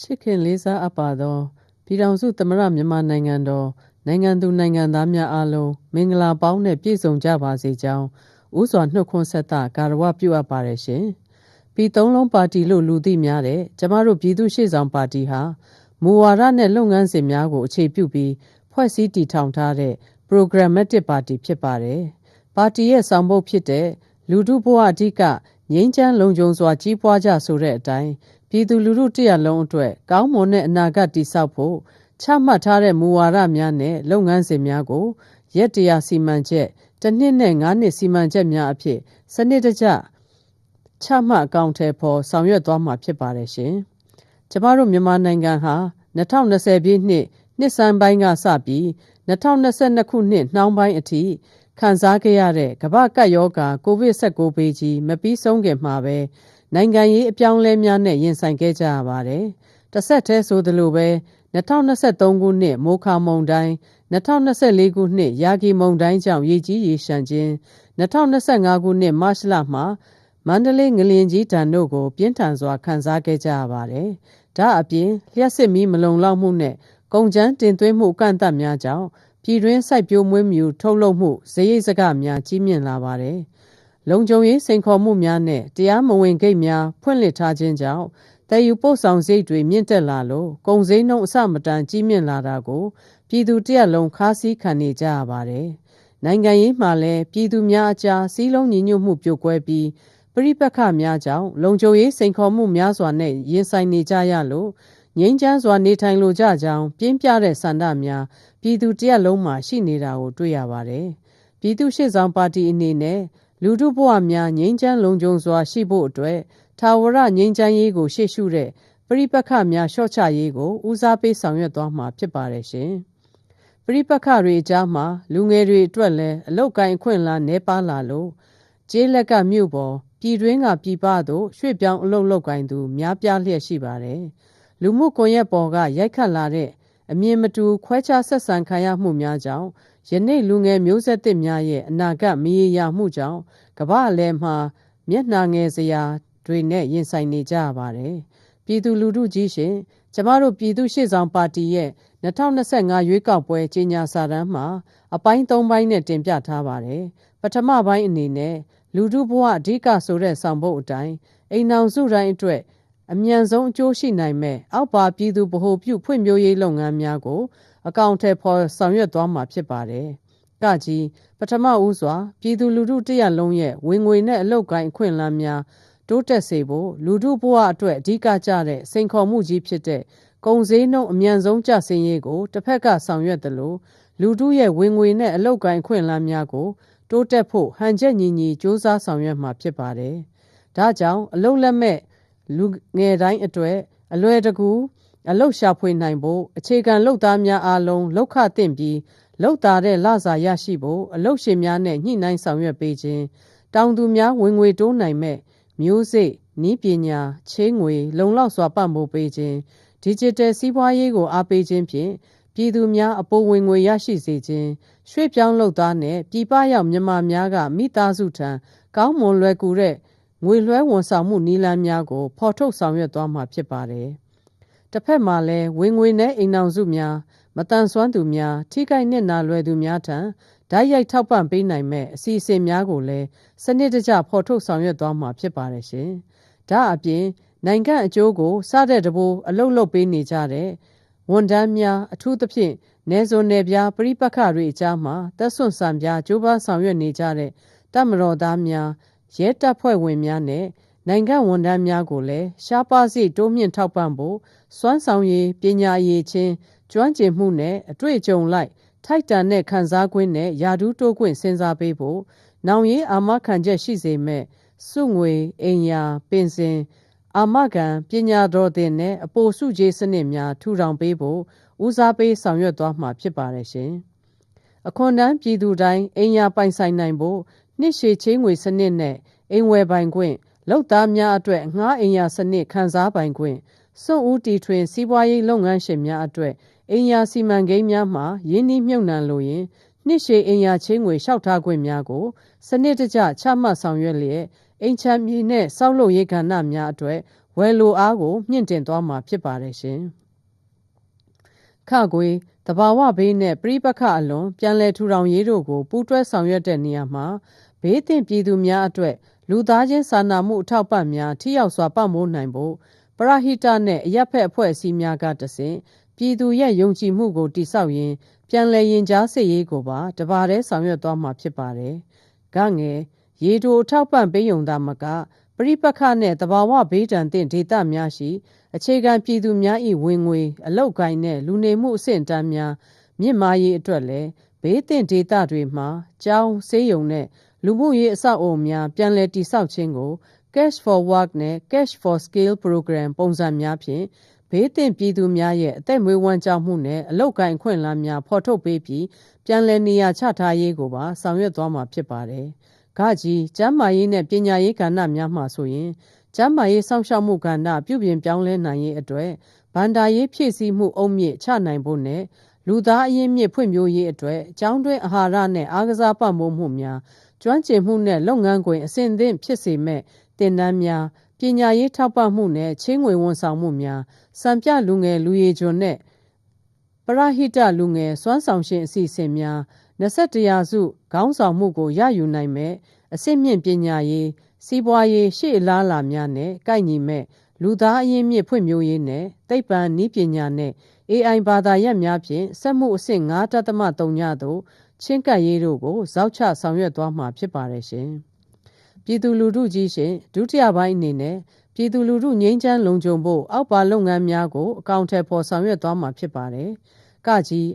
ချစ်ခင်လေးစားအပ်ပါသောပြည်ထောင်စုသမ္မတမြန်မာနိုင်ငံတော်နိုင်ငံသူနိုင်ငံသားများအားလုံးမင်္ဂလာပေါင်းနဲ့ပြည့်စုံကြပါစေကြောင်းဥစွာနှုတ်ခွန်းဆက်သဂါရဝပြုအပ်ပါတယ်ရှင်။ပြည်သုံးလုံးပါတီလို့လူသိများတဲ့ကျမတို့ပြည်သူ့ရှေ့ဆောင်ပါတီဟာမူဝါဒနဲ့လုပ်ငန်းစဉ်များကိုအခြေပြုပြီးဖွဲ့စည်းတည်ထောင်ထားတဲ့ Programmatic ပါတီဖြစ်ပါတယ်။ပါတီရဲ့ဆောင်ပုဒ်ဖြစ်တဲ့လူထုဘဝအဓိကငြိမ်းချမ်းလုံခြုံစွာကြီးပွားကြဆိုတဲ့အတိုင်းပြည်သူလူထုတရက်လုံးအတွက်ကောင်းမွန်တဲ့အနာဂတ်တည်ဆောက်ဖို့ချမှတ်ထားတဲ့မူဝါဒများနဲ့လုပ်ငန်းစဉ်များကိုရက်တရာစီမံချက်တစ်နှစ်နဲ့9နှစ်စီမံချက်များအဖြစ်စနစ်တကျချမှတ်အကောင့်ထဲပေါ်ဆောင်ရွက်သွားမှာဖြစ်ပါတယ်ရှင်။ကျမတို့မြန်မာနိုင်ငံဟာ2020ပြည့်နှစ်ဆန်းပိုင်းကစပြီး2022ခုနှစ်နှောင်းပိုင်းအထိခံစားခဲ့ရတဲ့ကမ္ဘာကပ်ရောဂါ COVID-19 ဘေးကြီးမပြီးဆုံးခင်မှာပဲနိုင်ငံရေးအပြောင်းလဲများနဲ့ရင်ဆိုင်ခဲ့ကြရပါတယ်။တစ်ဆက်တည်းဆိုသလိုပဲ2023ခုနှစ်မိုခါမုန်တိုင်း2024ခုနှစ်ရာဂီမုန်တိုင်းကြောင့်ရေကြီးရေရှမ်းခြင်း2025ခုနှစ်မတ်လမှာမန္တလေးငလျင်ကြီးတန်တို့ကိုပြင်းထန်စွာခံစားခဲ့ကြရပါတယ်။ဒါအပြင်လျှက်စစ်မီးမလုံလောက်မှုနဲ့ကုန်ကျန်းတင်သွင်းမှုအကန့်အသတ်များကြောင့်ပြည်တွင်းစိုက်ပျိုးမွေးမြူထုတ်လုပ်မှုစရိတ်စကများကြီးမြင့်လာပါတယ်။လုံခြုံရေးစိန်ခေါ်မှုများနဲ့တရားမဝင်ဂိတ်များဖွင့်လှစ်ထားခြင်းကြောင့်တည်ယူပို့ဆောင်စရိတ်တွေမြင့်တက်လာလို့ကုန်စည်နှုန်းအဆမတန်ကြီးမြင့်လာတာကိုပြည်သူတရက်လုံးခါးစည်းခံနေကြရပါတယ်။နိုင်ငံရေးမှာလည်းပြည်သူများအကြားစည်းလုံးညီညွတ်မှုပြိုကွဲပြီးပဋိပက္ခများကြောင့်လုံခြုံရေးစိန်ခေါ်မှုများစွာနဲ့ရင်ဆိုင်နေကြရလို့ငြိမ်းချမ်းစွာနေထိုင်လိုကြကြောင်းပြင်းပြတဲ့ဆန္ဒများပြည်သူတရက်လုံးမှာရှိနေတာကိုတွေ့ရပါတယ်။ပြည်သူ့ရှေ့ဆောင်ပါတီအနေနဲ့လူထုဘဝများငြိမ်းချမ်းလုံခြုံစွာရှိဖို့အတွက်ထာဝရငြိမ်းချမ်းရေးကိုရှေ့ရှုတဲ့ပဋိပက္ခများလျှော့ချရေးကိုဦးစားပေးဆောင်ရွက်သွားမှာဖြစ်ပါတယ်ရှင်။ပဋိပက္ခတွေအကြားမှာလူငယ်တွေအတွက်လည်းအလောက်ကိုင်းအခွင့်အလမ်းနှဲပါလာလို့ကျေးလက်ကမြို့ပေါ်ပြည်တွင်းကပြည်ပသို့ရွှေ့ပြောင်းအလုပ်လုပ်ကိုင်းသူများပြားလျက်ရှိပါတယ်။လူမှုကွန်ရက်ပေါ်ကရိုက်ခတ်လာတဲ့အမြင်မတူခွဲခြားဆက်ဆံခံရမှုများကြောင့်ယနေ့လူငယ်မျိုးဆက်သစ်များရဲ့အနာဂတ်မရေရာမှုကြောင့်ကမ္ဘာအလယ်မှာမျက်နှာငယ်စရာတွေနဲ့ရင်ဆိုင်နေကြရပါတယ်။ပြည်သူလူထုကြီးရှင်ကျမတို့ပြည်သူ့ရှေ့ဆောင်ပါတီရဲ့2025ရွေးကောက်ပွဲကြေညာစာတမ်းမှာအပိုင်း3ပိုင်းနဲ့တင်ပြထားပါတယ်။ပထမပိုင်းအနေနဲ့လူထုဘဝအဓိကဆိုတဲ့ဆောင်ပုဒ်အတိုင်းအိမ်အောင်စုတိုင်းအတွက်အမြန်ဆုံးအကျိုးရှိနိုင်မဲ့အောက်ပါပြည်သူဗဟိုပြုဖွံ့ဖြိုးရေးလုပ်ငန်းများကိုအကောင့်ထဲပေါ်ဆောင်ရွက်သွားမှာဖြစ်ပါတယ်။ကကြီးပထမဦးစွာပြည်သူလူထုတရက်လုံးရဲ့ဝင်ငွေနဲ့အလုပ်ကိုင်းအခွင့်အလမ်းများတိုးတက်စေဖို့လူထုဘဝအတွက်အဓိကကျတဲ့စိန်ခေါ်မှုကြီးဖြစ်တဲ့ကုန်စည်နှုန်းအမြန်ဆုံးကျဆင်းရေးကိုတစ်ဖက်ကဆောင်ရွက်သလိုလူထုရဲ့ဝင်ငွေနဲ့အလုပ်ကိုင်းအခွင့်အလမ်းများကိုတိုးတက်ဖို့ဟန်ချက်ညီညီစ조사ဆောင်ရွက်မှာဖြစ်ပါတယ်။ဒါကြောင့်အလုပ်လက်မဲ့လူငယ်တိုင်းအတွက်အလွယ်တကူအလုပ်ရှာဖွေနိုင်ဖို့အခြေခံလုပ်သားများအားလုံးလောက်ခသင့်ပြီးလောက်တာတဲ့လစာရရှိဖို့အလုပ်ရှင်များနဲ့ညှိနှိုင်းဆောင်ရွက်ပေးခြင်းတောင်သူများဝင်ငွေတိုးနိုင်မဲ့မျိုးစိတ်နည်းပညာချေးငွေလုံလောက်စွာပံ့ပိုးပေးခြင်းဒီဂျစ်တယ်စီးပွားရေးကိုအားပေးခြင်းဖြင့်ပြည်သူများအပိုဝင်ငွေရရှိစေခြင်းရွှေ့ပြောင်းလုပ်သားနဲ့ပြည်ပရောက်မြန်မာများကမိသားစုထံကောင်းမွန်လွယ်ကူတဲ့ငွေလွှဲဝန်ဆောင်မှုနည်းလမ်းများကိုဖော်ထုတ်ဆောင်ရွက်သွားမှာဖြစ်ပါတယ်။တစ်ဖက်မှာလည်းဝင်ငွေနဲ့အိမ်အောင်စုများမတန်ဆွမ်းသူများထိခိုက်နစ်နာလွယ်သူများထံဓာတ်ရိုက်ထောက်ပံ့ပေးနိုင်မဲ့အစီအစဉ်များကိုလည်းစနစ်တကျဖော်ထုတ်ဆောင်ရွက်သွားမှာဖြစ်ပါတယ်ရှင်။ဒါအပြင်နိုင်ငံအကျိုးကိုစတဲ့တဘိုးအလုပ်လုပ်ပေးနေကြတဲ့ဝန်ထမ်းများအထူးသဖြင့်နယ်စွန်နယ်ပြားပြည်ပခတွေအကြားမှာသက်ဆွန့်ဆန်ပြကြိုးပမ်းဆောင်ရွက်နေကြတဲ့တပ်မတော်သားများရဲတပ်ဖွဲ့ဝင်များနဲ့နိုင်ငံဝန်ထမ်းများကိုလည်းရှားပါးစိတ်တိုးမြင့်ထောက်ပံ့ဖို့စွမ်းဆောင်ရည်ပညာရည်ချင်းကျွမ်းကျင်မှုနဲ့အတွေ့အကြုံလိုက်ထိုက်တန်တဲ့ခံစား권နဲ့ယာဒူးတိုးခွင့်စဉ်းစားပေးဖို့နောင်ရေးအာမခံချက်ရှိစေမဲ့စုငွေအိမ်ယာပင်စင်အာမခံပညာတော်သင်နဲ့အပိုစုကြေးစနစ်များထူထောင်ပေးဖို့ဦးစားပေးဆောင်ရွက်သွားမှာဖြစ်ပါတယ်ရှင်။အခွန်တန်းပြည်သူတိုင်းအိမ်ယာပိုင်ဆိုင်နိုင်ဖို့နှစ်ရှည်ချေးငွေစနစ်နဲ့အိမ်ဝယ်ပိုင်ခွင့်လုပ်သားများအတွက်ငှားအိမ်ယာစနစ်ခန်းစားပိုင်ခွင့်စွန့်ဦးတီထွင်စီးပွားရေးလုပ်ငန်းရှင်များအတွက်အိမ်ယာစီမံကိန်းများမှာရင်းနှီးမြှုပ်နှံလိုရင် နှစ်ရှည်အင်ယာချင်းငွေလျှောက်ထားခွင့်များကိုစနစ်တကျချမှတ်ဆောင်ရွက်လျက်အိမ်ချမ်းမြေနဲ့စောက်လုပ်ရေးကဏ္ဍများအတွက်ဝယ်လိုအားကိုမြင့်တင်သွားမှာဖြစ်ပါတယ်ရှင်။ခခွေတဘာဝဘေးနဲ့ပြိပခအလွန်ပြန်လည်ထူထောင်ရေးတို့ကိုပူးတွဲဆောင်ရွက်တဲ့နေရာမှာဘေးသင့်ပြည်သူများအတွက်လူသားချင်းစာနာမှုအထောက်ပံ့များထိရောက်စွာပံ့ပိုးနိုင်ဖို့ပရဟိတနဲ့အရပ်ဖက်အဖွဲ့အစည်းများကတဆင့်ပြည်သူရဲ့ယုံကြည်မှုကိုတည်ဆောက်ရင်းပြန်လည်ရင်ကြားစေရေးကိုပါတပါးတည်းဆောင်ရွက်သွားမှာဖြစ်ပါတယ်။ဂငယ်ရေတိုအထောက်ပံ့ပေးုံသာမကပရိပခနဲ့တဘာဝဘေးဒဏ်သင့်ဒေသများရှိအခြေခံပြည်သူများ၏ဝင်ငွေအလောက်ကိုင်းနဲ့လူနေမှုအဆင့်အတန်းများမြင့်မားရေးအတွက်လည်းဘေးသင့်ဒေသတွေမှာကျောင်းဆေးရုံနဲ့လူမှုရေးအဆောက်အအုံများပြန်လည်တည်ဆောက်ခြင်းကို Cash for Work နဲ့ Cash for Skill Program ပုံစံများဖြင့်ဘေးသင့်ပြည်သူများရဲ့အသက်မွေးဝမ်းကြောင်းမှုနဲ့အလောက်ကိုင်းအခွင့်အလမ်းများဖော်ထုတ်ပေးပြီးပြန်လည်နေရာချထားရေးကိုပါဆောင်ရွက်သွားမှာဖြစ်ပါတယ်။ကျန်းမာရေးနဲ့ပညာရေးကဏ္ဍများမှာဆိုရင်ကျန်းမာရေးစောင့်ရှောက်မှုကဏ္ဍပြုပြင်ပြောင်းလဲနိုင်ရေးအတွက်ဗန္ဒာရေးဖြည့်ဆည်းမှုအုတ်မြစ်ချနိုင်ဖို့နဲ့လူသားအရင်းမြစ်ဖွံ့ဖြိုးရေးအတွက်ကျောင်းတွင်းအာဟာရနဲ့အားကစားပံ့ပိုးမှုများကျွမ်းကျင်မှုနဲ့လုပ်ငန်းခွင်အဆင့်သင့်ဖြစ်စေမဲ့သင်တန်းများပညာရေးထောက်ပံ့မှုနဲ့ချင်းငွေဝန်ဆောင်မှုများစံပြလူငယ်လူရည်ကျွန်းနဲ့ပရဟိတလူငယ်စွမ်းဆောင်ရှင်အစီအစဉ်များ21ရာစုခေါင်းဆောင်မှုကိုရယူနိုင်မဲ့အစစ်မြင့်ပညာရေးစီးပွားရေးရှေ့အလားအလာများနဲ့ကိုက်ညီမဲ့လူသားအရင်းမြစ်ဖွံ့ဖြိုးရေးနဲ့သိပ္ပံနည်းပညာနဲ့ AI ဘာသာရပ်များဖြင့်စက်မှုအဆင့် 5.3 ညသို့ချင်းကပ်ရေးတို့ကိုဇောက်ချဆောင်ရွက်သွားမှာဖြစ်ပါတယ်ရှင်။ပြည်သူလူထုကြီးရှင်ဒုတိယပိုင်းအနေနဲ့ပြည်သူလူထုငြိမ်းချမ်းလုံခြုံဖို့အောက်ပါလုပ်ငန်းများကိုအကောင့်ထဲပေါ်ဆောင်ရွက်သွားမှာဖြစ်ပါတယ်။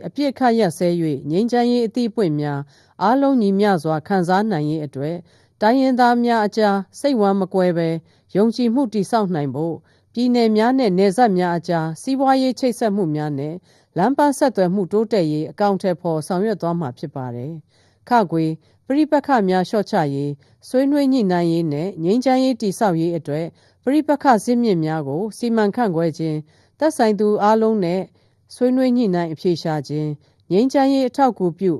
အပြစ်ခတ်ရက်စဲ၍ငြိမ်းချမ်းရေးအသည့်အပွင့်များအားလုံးညီမျှစွာခံစားနိုင်ရေးအတွက်တိုင်းရင်းသားများအကြားစိတ်ဝမ်းမကွဲဘဲယုံကြည်မှုတည်ဆောက်နိုင်ဖို့ပြည်내များနဲ့နယ်စပ်များအကြားစီးပွားရေးချိတ်ဆက်မှုများနဲ့လမ်းပန်းဆက်သွယ်မှုတိုးတက်ရေးအကောင့်ထဲပေါ်ဆောင်ရွက်သွားမှာဖြစ်ပါတယ်။ပရိပက္ခများလျှော့ချရေးဆွေးနွေးညှိနှိုင်းရေးနဲ့ငြိမ်းချမ်းရေးတည်ဆောက်ရေးအတွက်ပရိပက္ခဇစ်မြစ်များကိုစီမံခန့်ခွဲခြင်းသက်ဆိုင်သူအားလုံးနဲ့ဆွေးနွေးညှိနှိုင်းအဖြေရှာခြင်းငြိမ်းချမ်းရေးအထောက်အကူပြု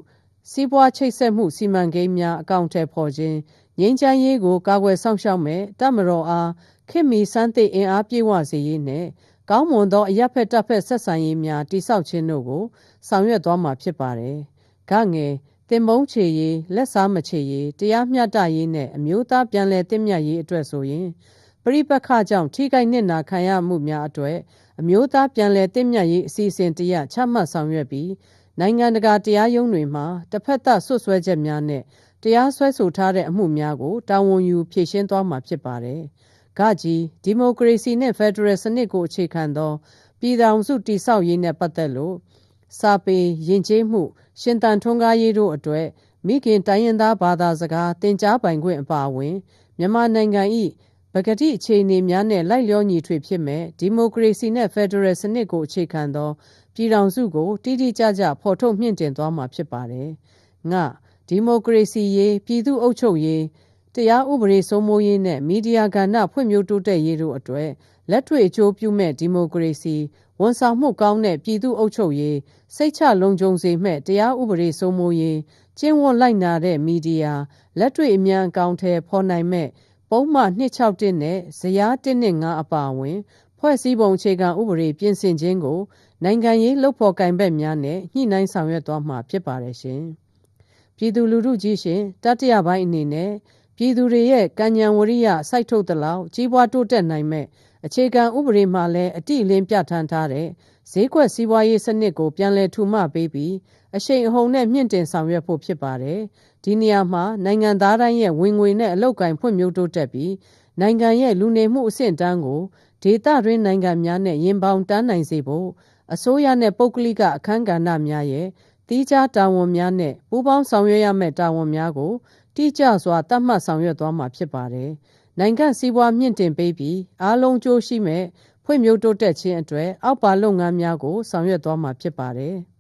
စီးပွားချိတ်ဆက်မှုစီမံကိန်းများအကောင့်ထဲပေါ်ခြင်းငြိမ်းချမ်းရေးကိုကာကွယ်စောင့်ရှောက်မဲ့တပ်မတော်အားခေတ်မီစမ်းသစ်အင်အားပြည့်ဝစေရေးနဲ့ကောင်းမွန်သောအရပ်ဖက်တပ်ဖက်ဆက်ဆံရေးများတည်ဆောက်ခြင်းတို့ကိုဆောင်ရွက်သွားမှာဖြစ်ပါတယ်။တင်မုန်းချေရေးလက်စားမချေရေးတရားမျှတရေးနဲ့အမျိုးသားပြန်လည်သင့်မြတ်ရေးအတွက်ဆိုရင်ပရိပက္ခကြောင့်ထိခိုက်နစ်နာခံရမှုများအတွက်အမျိုးသားပြန်လည်သင့်မြတ်ရေးအစီအစဉ်တရချမှတ်ဆောင်ရွက်ပြီးနိုင်ငံတကာတရားရုံးတွေမှာတစ်ဖက်သက်ဆွဆွဲချက်များနဲ့တရားစွဲဆိုထားတဲ့အမှုများကိုတာဝန်ယူဖြေရှင်းသွားမှာဖြစ်ပါတယ်။ဒီမိုကရေစီနဲ့ဖက်ဒရယ်စနစ်ကိုအခြေခံသောပြည်ထောင်စုတည်ဆောက်ရေးနဲ့ပတ်သက်လို့စာပေယဉ်ကျေးမှုရှင်သန်ထွန်းကားရေးတို့အတွက်မိခင်တိုင်းရင်းသားဘာသာစကားသင်ကြားပိုင်ခွင့်အပါအဝင်မြန်မာနိုင်ငံ၏ပကတိအခြေအနေများနဲ့လိုက်လျောညီထွေဖြစ်မဲ့ဒီမိုကရေစီနဲ့ဖက်ဒရယ်စနစ်ကိုအခြေခံသောပြည်ထောင်စုကိုတိတိကျကျဖော်ထုတ်မြင့်တင်သွားမှာဖြစ်ပါတယ်။ဒီမိုကရေစီရေးပြည်သူ့အုပ်ချုပ်ရေးတရားဥပဒေစိုးမိုးရေးနဲ့မီဒီယာကဏ္ဍဖွံ့ဖြိုးတိုးတက်ရေးတို့အတွက်လက်တွေ့အကျိုးပြုမဲ့ဒီမိုကရေစီဝန်ဆောင်မှုကောင်းတဲ့ပြည်သူ့အုပ်ချုပ်ရေးစိတ်ချလုံခြုံစေမဲ့တရားဥပဒေစိုးမိုးရေးကျင့်ဝတ်လိုက်နာတဲ့မီဒီယာလက်တွေ့အမြန်အကောင့်ထဲဖော်နိုင်မဲ့ပုံမှန်261နဲ့ဇယား115အပါအဝင်ဖွဲ့စည်းပုံအခြေခံဥပဒေပြင်ဆင်ခြင်းကိုနိုင်ငံရေးလှုပ်ဖော်ကိုင်ဘက်များနဲ့ညှိနှိုင်းဆောင်ရွက်သွားမှာဖြစ်ပါတယ်ရှင်။ပြည်သူလူထုကြီးရှင်တတိယပိုင်းအနေနဲ့ပြည်သူတွေရဲ့ကံဉဏ်ဝရိယစိုက်ထုတ်သလောက်ကြီးပွားတိုးတက်နိုင်မဲ့အခြေခံဥပဒေမှာလည်းအတိအလင်းပြဋ္ဌာန်းထားတဲ့ဈေးကွက်စီးပွားရေးစနစ်ကိုပြန်လည်ထူမပေးပြီးအရှိန်အဟုန်နဲ့မြင့်တင်ဆောင်ရွက်ဖို့ဖြစ်ပါတယ်။ဒီနေရာမှာနိုင်ငံသားတိုင်းရဲ့ဝင်ငွေနဲ့အလုပ်ကိုင်ဖွံ့ဖြိုးတိုးတက်ပြီးနိုင်ငံရဲ့လူနေမှုအဆင့်အတန်းကိုဒေသတွင်းနိုင်ငံများနဲ့ရင်ပေါင်တန်းနိုင်စေဖို့အစိုးရနဲ့ပုဂ္ဂလိကအခန်းကဏ္ဍများရဲ့တီးခြားတာဝန်များနဲ့ပူးပေါင်းဆောင်ရွက်ရမယ့်တာဝန်များကိုတိကျစွာသတ်မှတ်ဆောင်ရွက်သွားမှာဖြစ်ပါတယ်။နိုင်ငံစီးပွားမြင့်တင်ပေးပြီးအားလုံးကြိုးရှိမဲ့ဖွံ့ဖြိုးတိုးတက်ခြင်းအတွက်အောက်ပါလုပ်ငန်းများကိုဆောင်ရွက်သွားမှာဖြစ်ပါတယ်။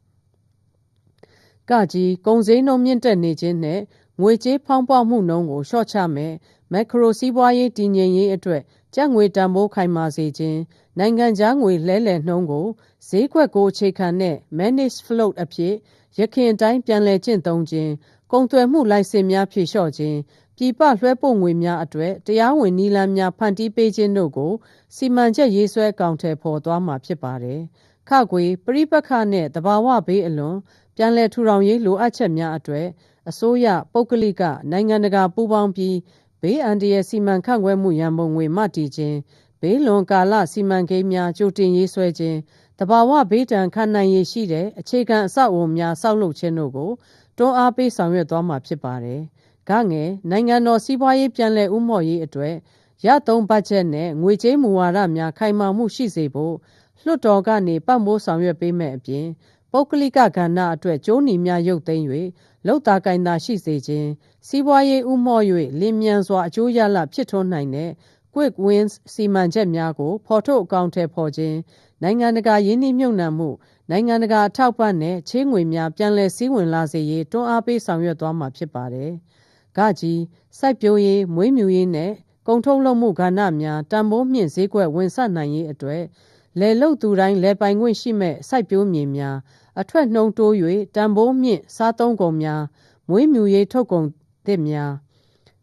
ကုန်စည်နှုန်းမြင့်တက်နေခြင်းနဲ့ငွေကြေးဖောင်းပွမှုနှုန်းကိုလျှော့ချမယ်မက်ခရိုစီးပွားရေးတည်ငြိမ်ရေးအတွက်ကျပ်ငွေတန်ဖိုးခိုင်မာစေခြင်း နိုင်ငံခြားငွေလဲလှယ်နှုန်းကိုဈေးကွက်ကိုအခြေခံတဲ့ managed float အဖြစ်ရခင်အတိုင်းပြန်လည်ကျင့်သုံးခြင်းကုန်သွယ်မှုလိုင်စင်များဖြေလျှော့ခြင်းပြည်ပလွှဲပို့ငွေများအတွက်တရားဝင်နည်းလမ်းများဖန်တီးပေးခြင်းတို့ကိုစီမံချက်ရေးဆွဲအကောင်အထည်ဖော်သွားမှာဖြစ်ပါတယ်။ခကွေပရိပက္ခနဲ့သဘာဝဘေးအလွန်ပြန်လည်ထူထောင်ရေးလိုအပ်ချက်များအတွက်အစိုးရပုဂ္ဂလိကနိုင်ငံတကာပူးပေါင်းပြီးဘေးအန္တရာယ်စီမံခန့်ခွဲမှုရန်ပုံငွေမတည်ခြင်းဘေးလွန်ကာလစီမံကိန်းများကြိုတင်ရေးဆွဲခြင်းတဘာဝဘေးဒဏ်ခံနိုင်ရည်ရှိတဲ့အခြေခံအဆောက်အအုံများဆောက်လုပ်ခြင်းတို့ကိုတွန်းအားပေးဆောင်ရွက်သွားမှာဖြစ်ပါတယ်။ငငယ်နိုင်ငံတော်စီးပွားရေးပြန်လည်ဦးမော့ရေးအတွက်ရသုံးဘတ်ဂျက်နဲ့ငွေကြေးမူဝါဒများခိုင်မာမှုရှိစေဖို့လွှတ်တော်ကနေပံ့ပိုးဆောင်ရွက်ပေးမဲ့အပြင်ပုဂ္ဂလိကကဏ္ဍအတွက်ကျိုးနီများရုပ်သိမ်း၍လောက်တာကင်တာရှိစေခြင်းစီးပွားရေးဦးမော့၍လင်းမြန်စွာအကျိုးရလဖြစ်ထွန်းနိုင်တဲ့ Quick Wins စီမံချက်များကိုဖော်ထုတ်အကောင်အထည်ဖော်ခြင်းနိုင်ငံတကာယင်းနှိမ့်မြုပ်နှံမှုနိုင်ငံတကာအထောက်ပံ့နဲ့ချေးငွေများပြန်လည်စည်းဝင်လာစေရေးတွန်းအားပေးဆောင်ရွက်သွားမှာဖြစ်ပါတယ်။စိုက်ပျိုးရေးမွေးမြူရေးနဲ့ကုန်ထုတ်လုပ်မှုကဏ္ဍများတန်ဖိုးမြင့်ဈေးကွက်ဝင်ဆနိုင်ရေးအတွက်လယ်လုပ်သူတိုင်းလယ်ပိုင်ခွင့်ရှိမဲ့စိုက်ပျိုးမြေများအထွက်နှုန်းတိုး၍တန်ဖိုးမြင့်စားသုံးကုန်များမွေးမြူရေးထုတ်ကုန်သစ်များ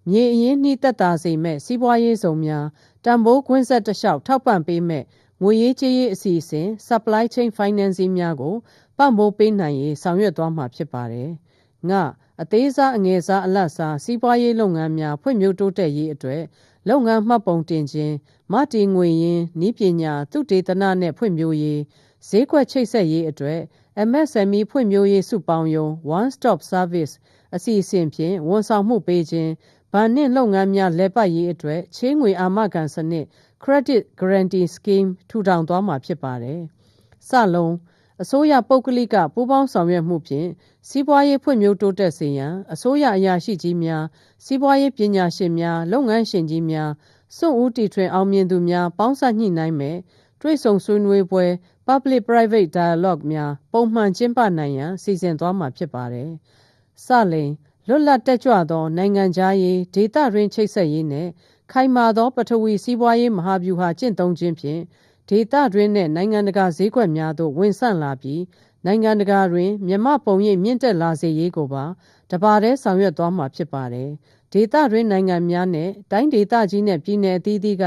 မြေအရင်းနှီးသက်သာစေမဲ့စီးပွားရေးစုံများတန်ဖိုးကွင်းဆက်တစ်လျှောက်ထောက်ပံ့ပေးမဲ့ငွေရေးကြေးရေးအစီအစဉ် supply chain financing များကိုပံ့ပိုးပေးနိုင်ရေးဆောင်ရွက်သွားမှာဖြစ်ပါတယ်။အသေးစားအငယ်စားအလတ်စားစီးပွားရေးလုပ်ငန်းများဖွံ့ဖြိုးတိုးတက်ရေးအတွက်လုပ်ငန်းမှတ်ပုံတင်ခြင်းမတည်ငွေရင်းနည်းပညာသုတေသနနဲ့ဖွံ့ဖြိုးရေးဈေးကွက်ချိတ်ဆက်ရေးအတွက် MSME ဖွံ့ဖြိုးရေးစုပေါင်းရုံး One Stop Service အစီအစဉ်ဖြင့်ဝန်ဆောင်မှုပေးခြင်းဗန်နှင့်လုပ်ငန်းများလည်ပတ်ရေးအတွက်ချေးငွေအာမခံစနစ် Credit Guarantee Scheme ထူထောင်သွားမှာဖြစ်ပါတယ်။အစိုးရပုဂ္ဂလိကပူးပေါင်းဆောင်ရွက်မှုဖြင့်စီးပွားရေးဖွံ့ဖြိုးတိုးတက်စေရန်အစိုးရအရာရှိကြီးများစီးပွားရေးပညာရှင်များလုပ်ငန်းရှင်ကြီးများစွန့်ဦးတီထွင်အောင်မြင်သူများပေါင်းစပ်ညှိနှိုင်းမဲ့တွေ့ဆုံဆွေးနွေးပွဲ Public Private Dialogue များပုံမှန်ကျင်းပနိုင်ရန်စီစဉ်သွားမှာဖြစ်ပါတယ်။လွတ်လပ်တက်ကြွသောနိုင်ငံခြားရေးဒေသတွင်းချိတ်ဆက်ရေးနဲ့ခိုင်မာသောပထဝီစီးပွားရေးမဟာဗျူဟာကျင့်သုံးခြင်းဖြင့်ဒေသတွင်းနဲ့နိုင်ငံတကာဈေးကွက်များသို့ဝင်ဆန့်လာပြီးနိုင်ငံတကာတွင်မြန်မာပုံရိပ်မြင့်တက်လာစေရေးကိုပါတပါတည်းဆောင်ရွက်သွားမှာဖြစ်ပါတယ်။ဒေသတွင်းနိုင်ငံများနဲ့တိုင်းဒေသကြီးနဲ့ပြည်내အသီးသီးက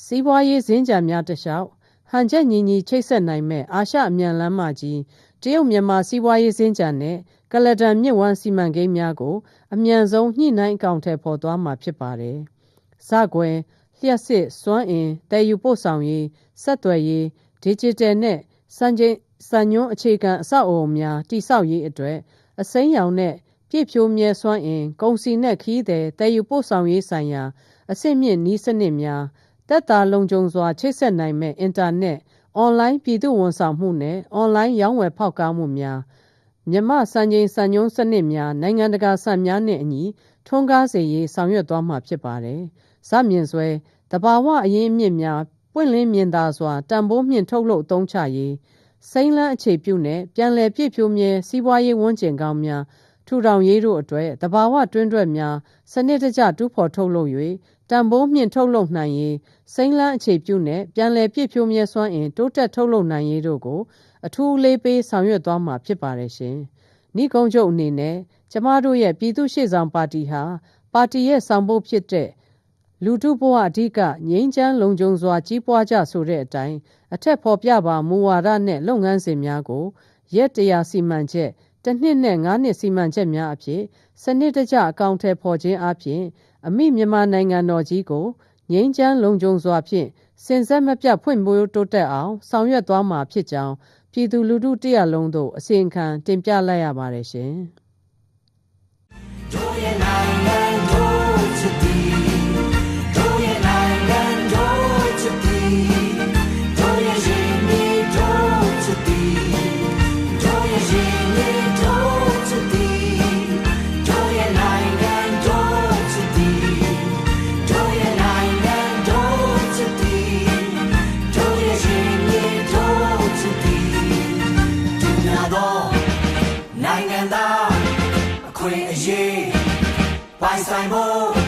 စီးပွားရေးစင်္ကြန်များတစ်လျှောက်ဟန်ချက်ညီညီချိတ်ဆက်နိုင်မဲ့အာရှအမြန်လမ်းမကြီးတရုတ်မြန်မာစီးပွားရေးစင်္ကြန်နဲ့ကလဒန်မြစ်ဝှမ်းစီမံကိန်းများကိုအမြန်ဆုံးညှိနှိုင်းအကောင်အထည်ဖော်သွားမှာဖြစ်ပါတယ်။လျှပ်စစ်စွမ်းအင်တည်ယူပို့ဆောင်ရေးဆက်သွယ်ရေးဒီဂျစ်တယ်နဲ့စံညွှန်းအခြေခံအဆောက်အအုံများတည်ဆောက်ရေးအတွက်အစိမ်းရောင်နဲ့ပြည့်ဖြိုးမြဲစွမ်းအင်ကုန်စည်နဲ့ခရီးသည်တည်ယူပို့ဆောင်ရေးဆိုင်ရာအဆင့်မြင့်နည်းစနစ်များသက်သာလုံခြုံစွာချိတ်ဆက်နိုင်မဲ့အင်တာနက်အွန်လိုင်းပြည်သူဝန်ဆောင်မှုနဲ့အွန်လိုင်းရောင်းဝယ်ဖောက်ကားမှုများမြန်မာစံချိန်စံညွှန်းစနစ်များနိုင်ငံတကာစံများနဲ့အညီထွန်းကားစေရေးဆောင်ရွက်သွားမှာဖြစ်ပါတယ်။တဘာဝအရင်းအမြစ်များပွင့်လင်းမြင်သာစွာတန်ဖိုးမြင့်ထုတ်လုပ်အသုံးချရေးစိမ်းလန်းအခြေပြုနဲ့ပြန်လည်ပြည့်ဖြိုးမြဲစီးပွားရေးဝန်းကျင်ကောင်းများထူထောင်ရေးတို့အတွက်တဘာဝတွင်းတွက်များစနစ်တကျတူးဖော်ထုတ်လုပ်၍တန်ဖိုးမြင့်ထုတ်လုပ်နိုင်ရေးစိမ်းလန်းအခြေပြုနဲ့ပြန်လည်ပြည့်ဖြိုးမြဲစွမ်းအင်တိုးတက်ထုတ်လုပ်နိုင်ရေးတို့ကိုအထူးလေးပေးဆောင်ရွက်သွားမှာဖြစ်ပါတယ်ရှင်။နိဂုံးချုပ်အနေနဲ့ကျမတို့ရဲ့ပြည်သူ့ရှေ့ဆောင်ပါတီဟာပါတီရဲ့ဆောင်ပုဒ်ဖြစ်တဲ့လူထုဘဝအဓိကငြိမ်းချမ်းလုံခြုံစွာကြီးပွားကြဆိုတဲ့အတိုင်းအထက်ဖော်ပြပါမူဝါဒနဲ့လုပ်ငန်းစဉ်များကိုရက်100စီမံချက်တစ်နှစ်နဲ့9နှစ်စီမံချက်များအဖြစ်စနစ်တကျအကောင်အထည်ဖော်ခြင်းအပြင်အမိမြန်မာနိုင်ငံတော်ကြီးကိုငြိမ်းချမ်းလုံခြုံစွာဖြင့်စင်ဆက်မပြတ်ဖွံ့ဖြိုးတိုးတက်အောင်ဆောင်ရွက်သွားမှာဖြစ်ကြောင်းပြည်သူလူထုတရပ်လုံးသို့အစီရင်ခံတင်ပြလိုက်ရပါတယ်ရှင်။ By Simon